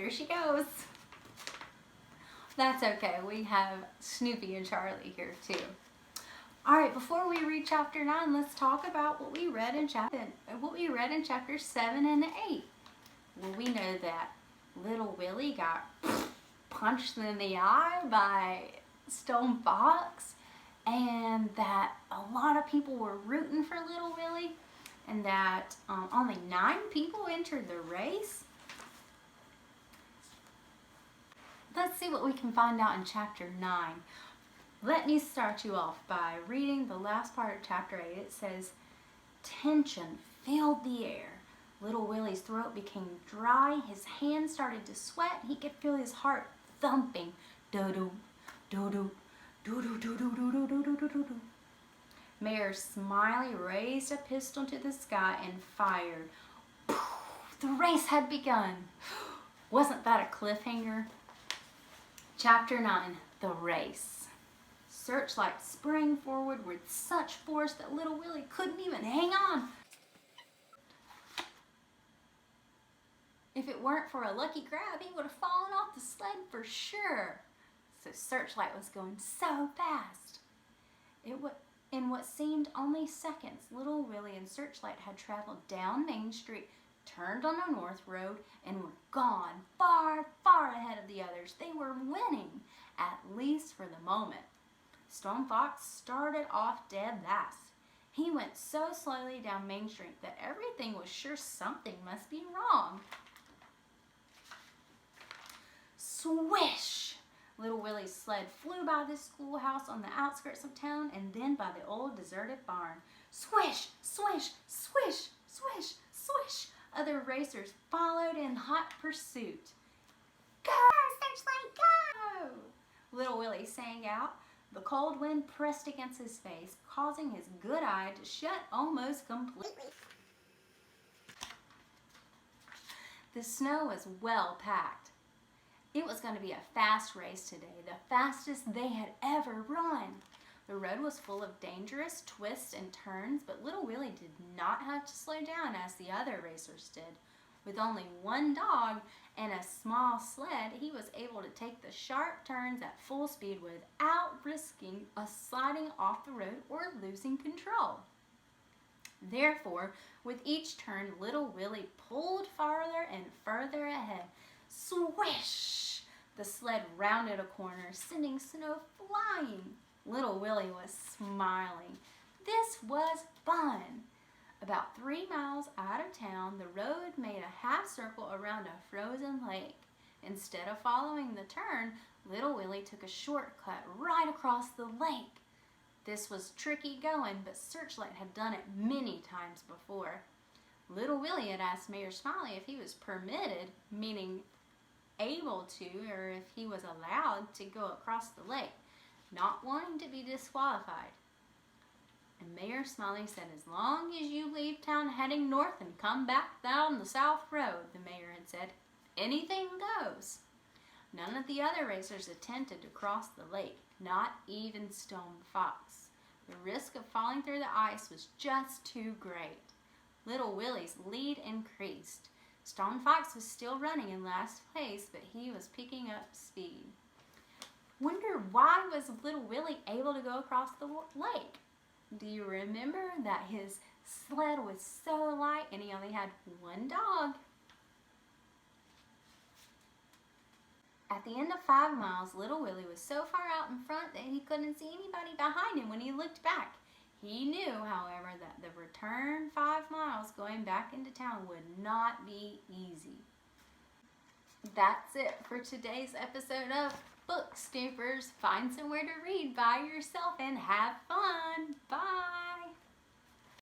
there she goes. That's okay. We have Snoopy and Charlie here too. All right, before we read chapter 9, let's talk about what we read in chapter 7 and 8. Well, we know that little Willie got punched in the eye by Stone Fox, and that a lot of people were rooting for little Willie, and that only 9 people entered the race. Let's see what we can find out in chapter 9. Let me start you off by reading the last part of chapter 8. It says, tension filled the air. Little Willie's throat became dry. His hands started to sweat. He could feel his heart thumping. Do-do, do-do, do-do, do-do, do-do, do-do, do-do. Mayor Smiley raised a pistol to the sky and fired. The race had begun. Wasn't that a cliffhanger? Chapter 9, the race. Searchlight sprang forward with such force that little Willie couldn't even hang on. If it weren't for a lucky grab, he would have fallen off the sled for sure. So Searchlight was going so fast. In what seemed only seconds, little Willie and Searchlight had traveled down Main Street, turned on a north road, and were gone far, far ahead of the others. They were winning, at least for the moment. Stone Fox started off dead last. He went so slowly down Main Street that everything was sure something must be wrong. Swish! Little Willie's sled flew by the schoolhouse on the outskirts of town and then by the old deserted barn. Swish! Swish! Swish! Swish! Swish! Other racers followed in hot pursuit. Go! Searchlight, go! Little Willie sang out. The cold wind pressed against his face, causing his good eye to shut almost completely. The snow was well packed. It was going to be a fast race today, the fastest they had ever run. The road was full of dangerous twists and turns, but little Willie did not have to slow down as the other racers did. With only one dog and a small sled, he was able to take the sharp turns at full speed without risking sliding off the road or losing control. Therefore, with each turn, little Willie pulled farther and further ahead. Swish! The sled rounded a corner, sending snow flying. Little Willie was smiling. This was fun. About 3 miles out of town, the road made a half circle around a frozen lake. Instead of following the turn, little Willie took a shortcut right across the lake. This was tricky going, but Searchlight had done it many times before. Little Willie had asked Mayor Smiley if he was permitted, meaning able to, or if he was allowed to go across the lake, not wanting to be disqualified. And Mayor Smiley said, as long as you leave town heading north and come back down the south road, the mayor had said, anything goes. None of the other racers attempted to cross the lake, not even Stone Fox. The risk of falling through the ice was just too great. Little Willie's lead increased. Stone Fox was still running in last place, but he was picking up speed. Wonder why was little Willie able to go across the lake? Do you remember that his sled was so light and he only had one dog? At the end of 5 miles, little Willie was so far out in front that he couldn't see anybody behind him when he looked back. He knew, however, that the return 5 miles going back into town would not be easy. That's it for today's episode of Book Snoopers. Find somewhere to read by yourself and have fun. Bye!